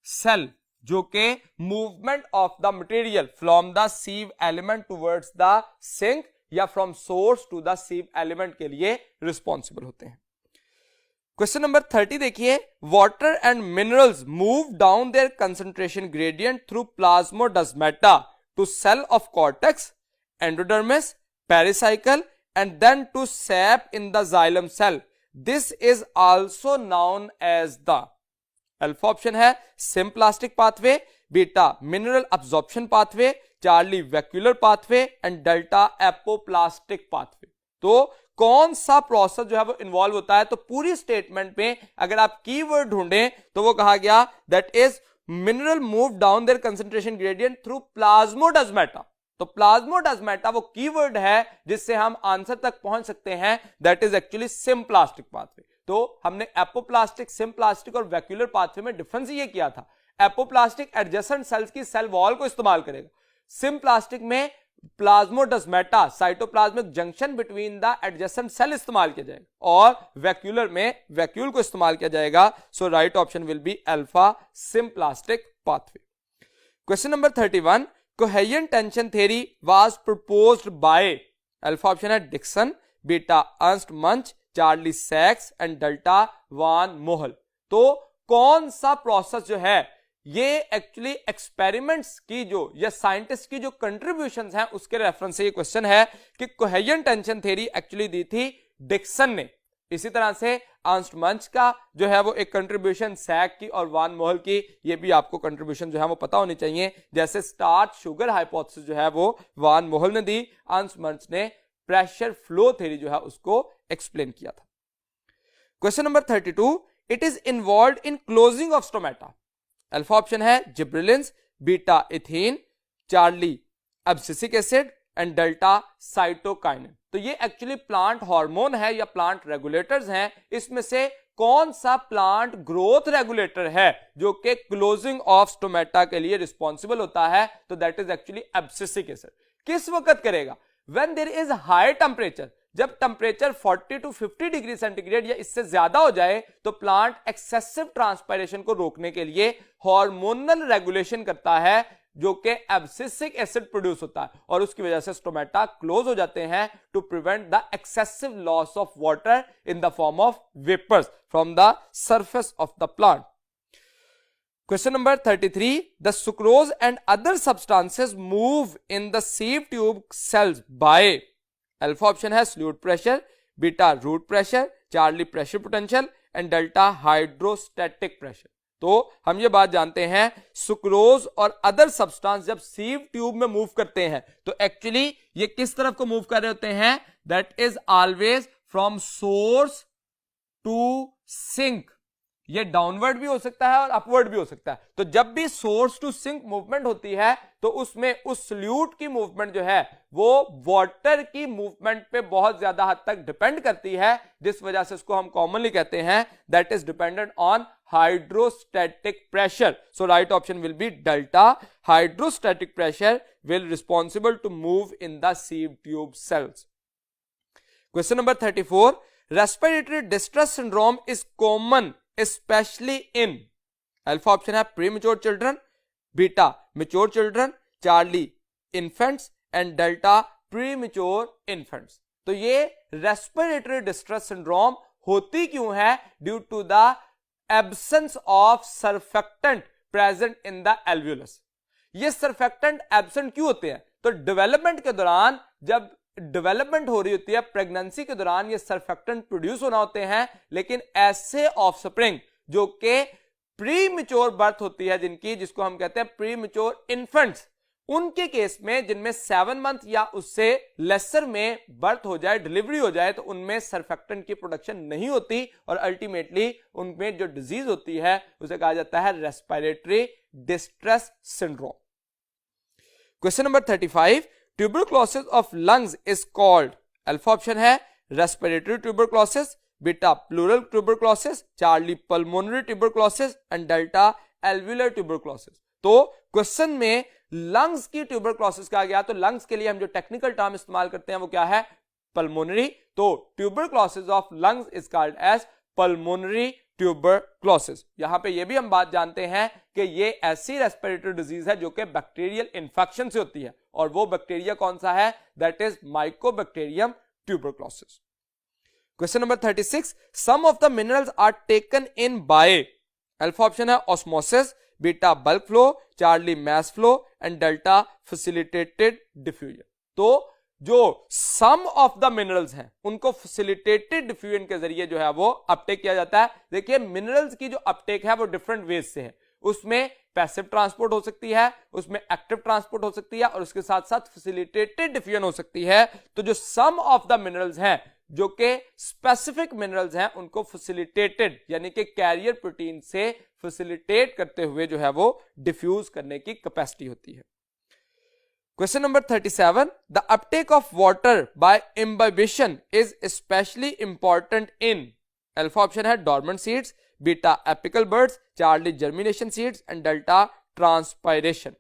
सेल, जो कि movement of the material from the sieve element towards the sink या from source to the sieve element के लिए रिस्पॉन्सिबल होते हैं। क्वेश्चन नंबर 30 देखिए, water and minerals move down their concentration gradient through plasmodesmata to cell of cortex, endodermis, pericycle and then to sap in the xylem cell. This is also known as the. Alpha option है symplastic pathway, beta mineral absorption pathway, Charlie vacuolar pathway and delta apoplastic pathway. तो कौन सा process जो है वो involve होता है? तो पूरी स्टेटमेंट में अगर आप कीवर्ड ढूंढें तो वो कहा गया that is mineral move down their concentration gradient through plasmodesmata. तो प्लाज्मोडेस्माटा वो कीवर्ड है जिससे हम आंसर तक पहुंच सकते हैं, that is actually symplastic pathway. तो हमने एपोप्लास्टिक, सिम्प्लास्टिक और वैक्यूलर पाथवे में डिफरेंस ये किया था। एपोप्लास्टिक एडजेसेंट सेल्स की सेल वॉल को इस्तेमाल करेगा, सिम्प्लास्टिक में plasmodesmata cytoplasmic junction between the adjacent cell इस्तेमाल किया जाएगा और वैक्यूलर में वैक्यूल को इस्तेमाल किया जाएगा. So right option will be alpha symplastic pathway. Question number 31, coherent tension theory was proposed by. Alpha option है Dixon, beta Ernst Munch, charlie सैक्स एंड डेल्टा वान मोहल. तो कौन सा प्रोसेस जो है ये एक्चुअली एक्सपेरिमेंट्स की जो या साइंटिस्ट की जो कंट्रीब्यूशंस हैं उसके रेफरेंस से ये क्वेश्चन है कि coherent tension theory actually the थी डिक्सन ने. इसी तरह से अर्नस्ट मंच का जो है वो एक कंट्रीब्यूशन, सैक की और वान मोहल की, ये भी आपको कंट्रीब्यूशन जो है वो पता होनी चाहिए. जैसे स्टार्च शुगर हाइपोथेसिस जो है वो वान मोहल ने दी, अर्नस्ट मंच ने प्रेशर फ्लो थ्योरी जो है उसको एक्सप्लेन किया था. Question number 32, it is involve in closing of stomata. Alpha option है gibberellins, beta ethene, charlie abscisic acid and delta cytokinin. तो ये एक्चुअली प्लांट हार्मोन है या प्लांट रेगुलेटर्स हैं. इसमें से कौन सा प्लांट ग्रोथ रेगुलेटर है जो कि क्लोजिंग ऑफ स्टोमेटा के लिए रिस्पॉन्सिबल होता है? तो that is actually abscisic acid. किस वक्त करेगा? When there is high temperature. जब टेम्परेचर 40 to 50 डिग्री सेंटीग्रेड या इससे ज्यादा हो जाए तो प्लांट एक्सेसिव ट्रांसपायरेशन को रोकने के लिए हार्मोनल रेगुलेशन करता है जो कि एब्सिसिक एसिड प्रोड्यूस होता है और उसकी वजह से स्टोमेटा क्लोज हो जाते हैं to prevent the excessive loss of water in the form of vapours from the surface of the plant. Question number 33, the sucrose and other substances move in the sieve tube cells by. Alpha option है solute pressure, beta root pressure, charlie pressure potential and delta hydrostatic pressure. तो हम ये बात जानते हैं sucrose और other substance जब sieve tube में मूव करते हैं तो एक्चुअली ये किस तरफ को मूव कर रहे होते हैं? That is always from source to sink. ये डाउनवर्ड भी हो सकता है और अपवर्ड भी हो सकता है. तो जब भी सोर्स टू सिंक मूवमेंट होती है तो उसमें उस सल्यूट की मूवमेंट जो है वो वाटर की मूवमेंट पे बहुत ज्यादा हद तक डिपेंड करती है, जिस वजह से इसको हम कॉमनली कहते हैं that is dependent on hydrostatic pressure. So right option will be delta. Hydrostatic pressure will responsible to move in the sieve tube cells. Question number 34, respiratory distress syndrome is common especially in. Alpha option है premature children, beta mature children, charlie infants and delta premature infants. तो ये respiratory distress syndrome होती क्यों है? Due to the absence of surfactant present in the alveolus. ये surfactant absent क्यों होते हैं? तो डेवलपमेंट के दौरान जब डेवलपमेंट हो रही होती है, प्रेगनेंसी के दौरान ये सर्फेक्टेंट प्रोड्यूस होना होते हैं, लेकिन ऐसे ऑफस्प्रिंग जो कि प्रीमेच्योर बर्थ होती है जिनकी, जिसको हम कहते हैं प्रीमेच्योर इन्फेंट्स, उनके केस में जिनमें 7 मंथ या उससे लेसर में बर्थ हो जाए, डिलीवरी हो जाए, तो उनमें सर्फेक्टेंट की प्रोडक्शन नहीं होती और अल्टीमेटली उनमें जो डिजीज होती है उसे कहा जाता है respiratory distress syndrome. Question number 35, tuberculosis of lungs is called. Alpha option है respiratory tuberculosis, beta pleural tuberculosis, charlie pulmonary tuberculosis and delta alveolar tuberculosis. तो क्वेश्चन में लंग्स की ट्यूबरक्लोसिस कहा गया, तो लंग्स के लिए हम जो टेक्निकल टर्म इस्तेमाल करते हैं वो क्या है? पल्मोनरी. तो tuberculosis of lungs is called as pulmonary tuberculosis. यहां पे ये भी हम बात जानते हैं कि ये ऐसी रेस्पिरेटरी डिजीज है जो कि बैक्टीरियल इन्फेक्शन से होती है और वो बैक्टीरिया कौन सा है? That is mycobacterium tuberculosis. Question number 36, some of the minerals are taken in by. Alpha option है osmosis, beta bulk flow, charlie mass flow and delta facilitated diffusion. तो जो सम ऑफ द मिनरल्स हैं उनको facilitated diffusion के जरिए जो है वो अपटेक किया जाता है. देखिए मिनरल्स की जो अपटेक है वो डिफरेंट वेज से है. उसमें पैसिव ट्रांसपोर्ट हो सकती है, उसमें एक्टिव ट्रांसपोर्ट हो सकती है और उसके साथ साथ फैसिलिटेटेड डिफ्यूजन हो सकती है. तो जो सम ऑफ द मिनरल्स हैं जो कि स्पेसिफिक मिनरल्स हैं उनको फैसिलिटेटेड यानी कि कैरियर प्रोटीन से फैसिलिटेट करते हुए जो है वो डिफ्यूज करने की कैपेसिटी होती है. Question number 37, the uptake of water by imbibition is specially important in. Alpha option है dormant seeds, beta apical buds, charlie germination seeds and delta transpiration.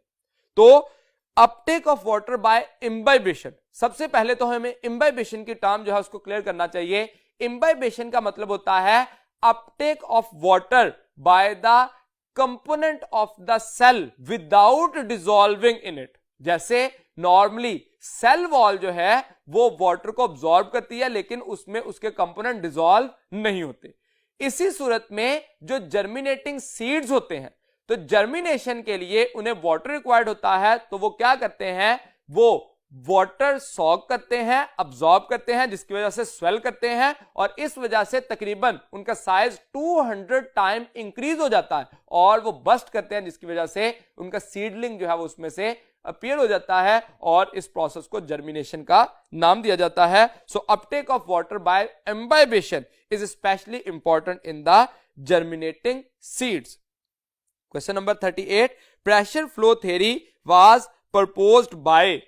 तो uptake of water by imbibition. सबसे पहले तो हमें imbibition की term जो है उसको क्लियर करना चाहिए। इम्बाइबेशन का मतलब होता है uptake of water by the component of the cell without dissolving in it. जैसे नॉर्मली सेल वॉल जो है वो वाटर को ऑब्जॉर्ब करती है, लेकिन उसमें उसके कंपोनेंट डिसॉल्व नहीं होते। इसी सूरत में जो जर्मिनेटिंग सीड्स होते हैं, तो जर्मिनेशन के लिए उन्हें वाटर रिक्वायर्ड होता है, तो वो क्या करते हैं, वो वाटर सॉक करते हैं, अब्सॉर्ब करते हैं, जिसकी वजह से स्वेल करते हैं, और इस वजह से तकरीबन उनका साइज 200 टाइम इंक्रीज हो जाता है और वो बस्ट करते हैं, जिसकी वजह से उनका सीडलिंग जो है वो उसमें से अपीयर हो जाता है, और इस प्रोसेस को जर्मिनेशन का नाम दिया जाता है। So uptake of water by imbibition is specially important in the germinating seeds. Question number 38, pressure flow theory was proposed by.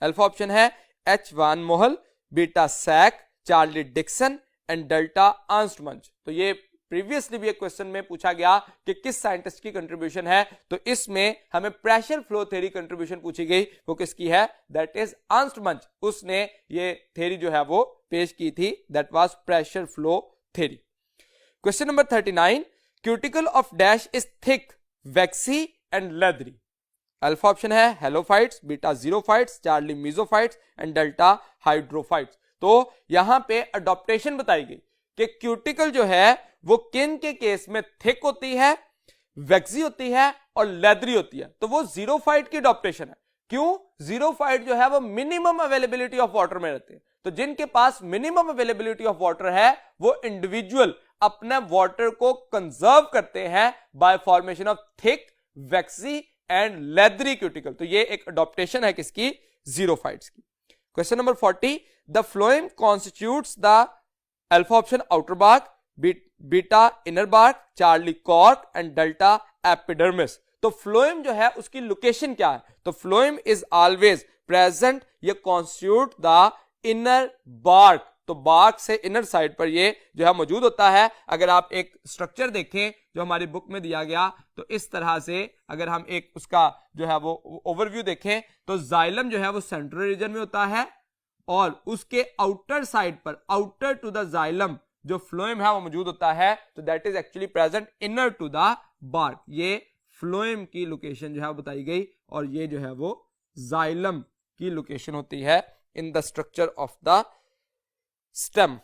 Alpha option है H von Mohl, beta Sachs, charlie Dixon and delta Armstrong. तो ये previously भी एक question में पूछा गया कि किस साइंटिस्ट की कंट्रीब्यूशन है, तो इसमें हमें प्रेशर फ्लो थ्योरी कंट्रीब्यूशन पूछी गई, वो किसकी है, दैट इज आर्मस्ट्रॉन्ग। उसने ये थ्योरी जो है वो पेश की थी, that was pressure flow theory. Question number 39, cuticle of dash is thick, waxy and leathery. Alpha option है halophytes, beta xerophytes, charlie mesophytes and delta hydrophytes. तो यहां पे अडॉप्टेशन बताई गई कि क्यूटिकल जो है वो किन के केस में थिक होती है, वैक्सी होती है और लेदरी होती है, तो वो जीरोफाइट की अडॉप्टेशन है। क्यों? जीरोफाइट जो है वो मिनिमम अवेलेबिलिटी ऑफ वाटर में रहते हैं, तो जिनके पास मिनिमम अवेलेबिलिटी ऑफ वाटर है वो इंडिविजुअल अपने वाटर को कंजर्व करते हैं by formation of thick, waxy and leathery cuticle. तो ये एक अडॉप्टेशन है किसकी, जीरोफाइट्स की। Question number 40, the phloem constitutes the alpha option outer bark, beta inner bark, charlie cork and delta epidermis. तो फ्लोएम जो है उसकी लोकेशन क्या है, तो फ्लोएम इज ऑलवेज प्रेजेंट, ये कॉन्स्टिट्यूट द इनर बार्क, तो बार्क से इनर साइड पर ये जो है मौजूद होता है। अगर आप एक स्ट्रक्चर देखें जो हमारी बुक में दिया गया, तो इस तरह से अगर हम एक उसका जो है वो ओवरव्यू देखें, तो जाइलम जो है वो सेंट्रल रीजन में होता है, और उसके आउटर साइड पर, आउटर टू द जाइलम जो फ्लोएम है वो मौजूद होता है, तो that is actually present inner to the bark. ये फ्लोएम की लोकेशन जो है बताई गई, और ये जो है वो जाइलम की लोकेशन होती है in the structure of the stem.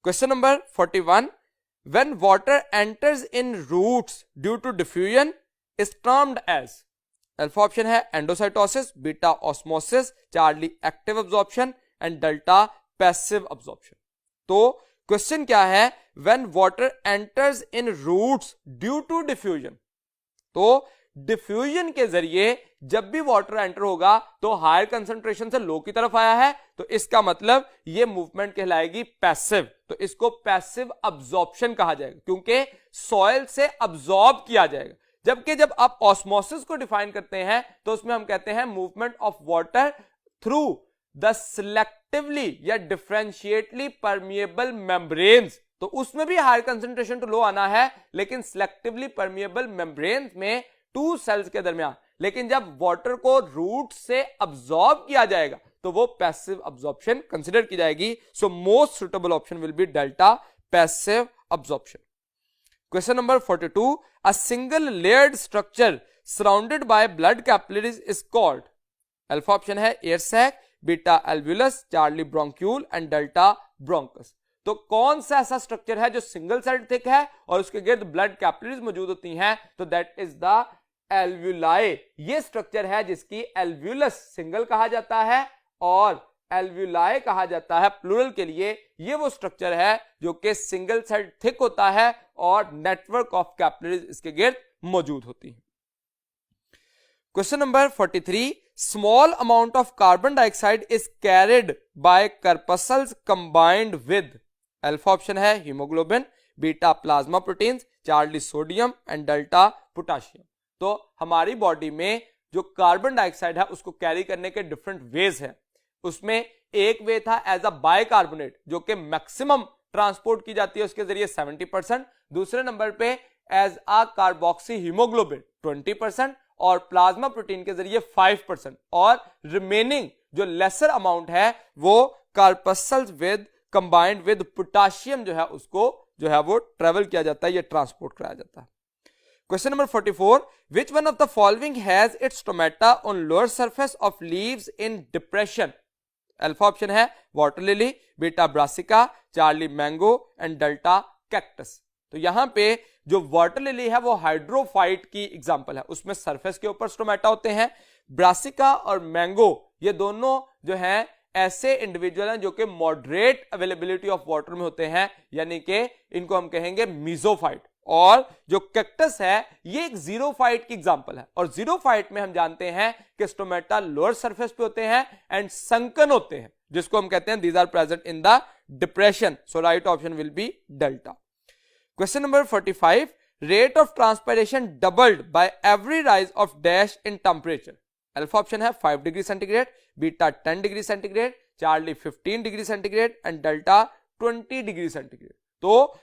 Question number 41, when water enters in roots due to diffusion is termed as। Alpha option है endocytosis, beta osmosis, charlie active absorption and delta passive absorption. तो question क्या है, when water enters in roots due to diffusion, तो diffusion के जरिए जब भी water enter होगा तो हायर कंसंट्रेशन से लो की तरफ आया है, तो इसका मतलब ये मूवमेंट कहलाएगी पैसिव, तो इसको पैसिव अब्जॉर्प्शन कहा जाएगा, क्योंकि सॉइल से अब्जॉर्ब किया जाएगा। जबकि जब आप ऑस्मोसिस को डिफाइन करते हैं तो उसमें हम कहते हैं movement of water through the selectively या डिफरेंशिएटली परमिएबल मेम्ब्रेन्स, तो उसमें भी हायर कंसंट्रेशन टू लो आना है, लेकिन सिलेक्टिवली परमिएबल मेम्ब्रेन्स में टू सेल्स के दरमियान। लेकिन जब वाटर को रूट से अब्सॉर्ब किया जाएगा तो वो पैसिव अब्सॉर्प्शन कंसीडर की जाएगी। So most suitable option will be delta passive absorption. Question number 42, a single layered structure surrounded by blood capillaries is called. Alpha option है air sac, beta alveolus, charlie bronchiole and delta bronchus. तो कौन सा ऐसा structure है जो single celled thick है और उसके गिर्द ब्लड कैपिलरीज मौजूद होती हैं, तो दैट इज द एल्वुलाई। ये स्ट्रक्चर है जिसकी एल्वुलस सिंगल कहा जाता है और एल्वुलाई कहा जाता है प्लूरल के लिए। ये वो स्ट्रक्चर है जो कि सिंगल सेल्ड थिक होता है और नेटवर्क ऑफ कैपिलरीज इसके गिर्द मौजूद होती है। Question number 43, small amount of carbon dioxide is carried by corpuscles combined with. Alpha option है haemoglobin, beta plasma proteins, charlie sodium and delta potassium. तो हमारी बॉडी में जो कार्बन डाइऑक्साइड है उसको कैरी करने के डिफरेंट वेज हैं। उसमें एक वे था एज अ बाइकार्बोनेट जो कि मैक्सिमम ट्रांसपोर्ट की जाती है उसके जरिए 70%, दूसरे नंबर पे एज अ कार्बोक्सी हीमोग्लोबिन 20%, और प्लाज्मा प्रोटीन के जरिए 5% और रिमेनिंग जो लेसर अमाउंट है वो कार्पस्कल्स विद कंबाइंड विद पोटाशियम जो है उसको जो है वो ट्रेवल किया जाता है या ट्रांसपोर्ट कराया जाता है। Question number 44, which one of the following has its stomata on lower surface of leaves in depression? Alpha option है water lily, beta brassica, charlie mango and delta cactus. तो यहां पे जो वाटर लिली है वो हाइड्रोफाइट की example है, उसमें सरफेस के ऊपर स्टोमेटा होते हैं। ब्रासिका और मैंगो ये दोनों जो हैं ऐसे इंडिविजुअल हैं जो कि मॉडरेट अवेलेबिलिटी ऑफ वाटर में होते हैं, यानी कि इनको हम कहेंगे मीजोफाइट। और जो कैक्टस है ये एक जीरोफाइट की एग्जांपल है, और जीरोफाइट में हम जानते हैं कि स्टोमेटा लोअर सरफेस पे होते हैं एंड संकन होते हैं, जिसको हम कहते हैं these are present in the depression. So right option will be delta. Question number 45, rate of transpiration doubled by every rise of dash in temperature. Alpha option है 5 degree centigrade, beta 10 degree centigrade, charlie 15 degree centigrade and delta 20 degree centigrade. तो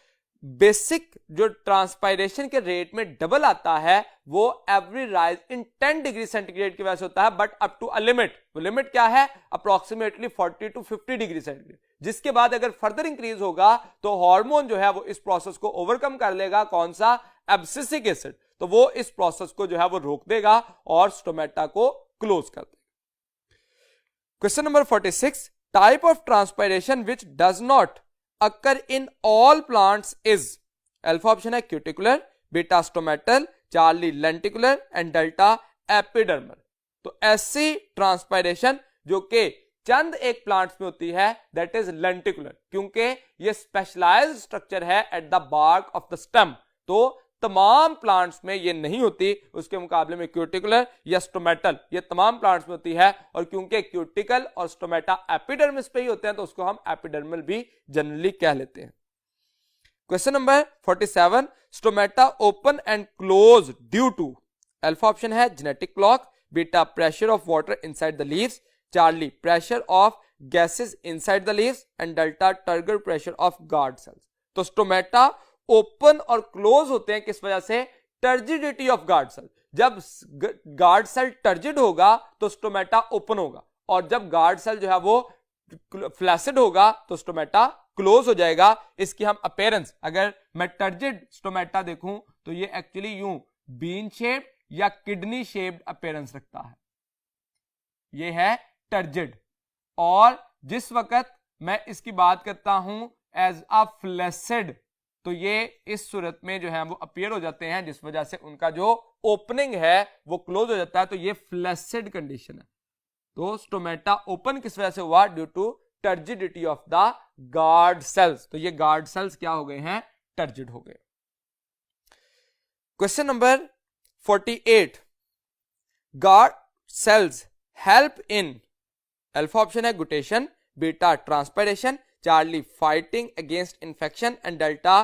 basic जो transpiration के rate में double आता है वो every rise in 10 degree centigrade की वजह से होता है, but up to a limit. वो लिमिट क्या है? अप्रोक्सीमेटली 40 टू 50 डिग्री सेंटीग्रेड, जिसके बाद अगर फर्दर इंक्रीज होगा तो हार्मोन जो है वो इस प्रोसेस को ओवरकम कर लेगा। कौन सा? Abscisic acid. तो वो इस प्रोसेस को जो है वो रोक देगा और स्टोमेटा को क्लोज कर देगा। Question number 46, type of transpiration which does not occur in all plants is? Alpha option है cuticular, beta stomatal, charlie lenticular and delta epidermal. तो ऐसी ट्रांसपायरेशन जो कि चंद एक प्लांट्स में होती है दैट इज लेंटिकुलर, क्योंकि ये स्पेशलाइज्ड स्ट्रक्चर है at the bark of the stem. तो तमाम प्लांट्स में ये नहीं होती, उसके मुकाबले में क्यूटिकुलर या स्टोमेटल ये तमाम प्लांट्स में होती है। और क्योंकि क्यूटिकल और स्टोमेटा एपिडर्मिस पे ही होते हैं तो उसको हम एपिडर्मल भी जनरली कह लेते हैं। Question number 47, stomata open and close due to? Alpha option है genetic clock, beta pressure of water inside the leaves, charlie pressure of gases inside the leaves and delta turgor pressure of guard cells. तो stomata open और close होते हैं किस वजह से? Turgidity of guard cell. जब guard cell turgid होगा तो स्टोमेटा ओपन होगा, और जब गार्ड सेल जो है वो फ्लैसिड होगा तो स्टोमेटा क्लोज हो जाएगा। इसकी हम अपीयरेंस, अगर मैं टर्जिड स्टोमेटा देखूं तो ये एक्चुअली यूं बीन शेप्ड या किडनी शेप्ड अपीयरेंस रखता है, ये है टर्जिड। और जिस वक्त मैं इसकी बात करता हूं एज अ फ्लैसिड, तो ये इस सूरत में जो है वो अपीयर हो जाते हैं, जिस वजह से उनका जो ओपनिंग है वो क्लोज हो जाता है। तो ये फ्लैसिड कंडीशन है। तो स्टोमेटा ओपन किस वजह से हुआ? Due to turgidity of the guard cells. तो ये गार्ड सेल्स क्या हो गए हैं? टर्जिड हो गए। Question number 48, guard cells help in? Alpha option है guttation, beta transpiration, charlie fighting against infection and delta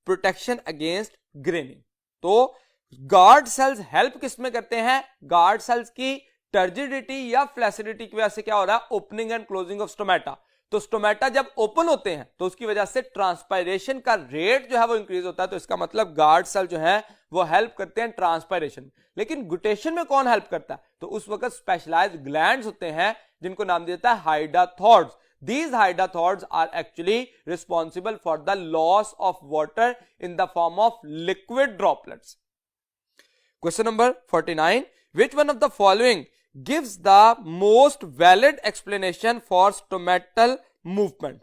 protection against graining. तो गार्ड सेल्स हेल्प किस में करते हैं? गार्ड सेल्स की टर्जिडिटी या फ्लैसिडिटी की वजह से क्या हो रहा है? Opening and closing of stomata. तो स्टोमेटा जब ओपन होते हैं तो उसकी वजह से ट्रांसपायरेशन का रेट जो है वो इंक्रीज होता है। तो इसका मतलब गार्ड सेल जो है वो हेल्प करते हैं ट्रांसपायरेशन। लेकिन गुटेशन में कौन हेल्प करता है? तो उस वक्त स्पेशलाइज्ड ग्लैंड्स होते हैं जिनको नाम दिया जाता है हाइडाथॉर्ड्स। These hydathoids are actually responsible for the loss of water in the form of liquid droplets. Question number 49, which one of the following gives the most valid explanation for stomatal movement?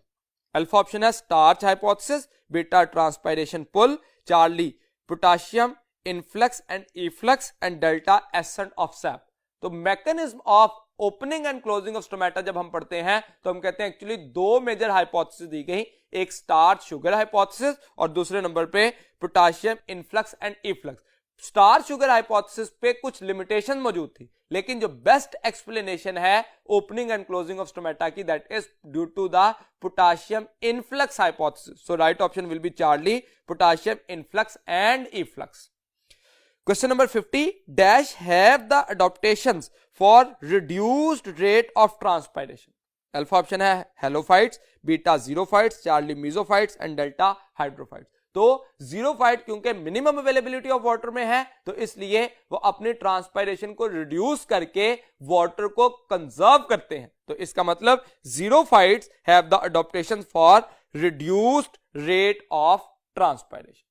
Alpha option है starch hypothesis, beta transpiration pull, Charlie potassium influx and efflux and delta ascent of sap. तो mechanism of opening and closing of stomata जब हम पढ़ते हैं तो हम कहते हैं एक्चुअली दो मेजर हाइपोथेसिस दी गई, एक स्टार्च शुगर हाइपोथेसिस और दूसरे नंबर पे potassium influx and efflux. Starch sugar hypothesis पे कुछ लिमिटेशन मौजूद थी, लेकिन जो बेस्ट एक्सप्लेनेशन है opening and closing of stomata की that is due to the potassium influx hypothesis. So right option will be charlie potassium influx and efflux. Question number 50, dash have the adaptations for reduced rate of transpiration? Alpha option है halophytes, beta xerophytes, charlie mesophytes and delta hydrophytes. तो ज़ीरोफाइट क्योंकि minimum availability of water में है, तो इसलिए वो अपनी transpiration को रिड्यूस करके वाटर को कंजर्व करते हैं। तो इसका मतलब xerophytes have the adaptation for reduced rate of transpiration.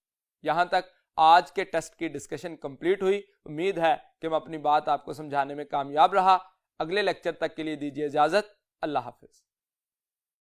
यहां तक आज के टेस्ट की डिस्कशन कंप्लीट हुई। उम्मीद है कि मैं अपनी बात आपको समझाने में कामयाब रहा। अगले लेक्चर तक के लिए दीजिए इजाजत। अल्लाह हाफिज।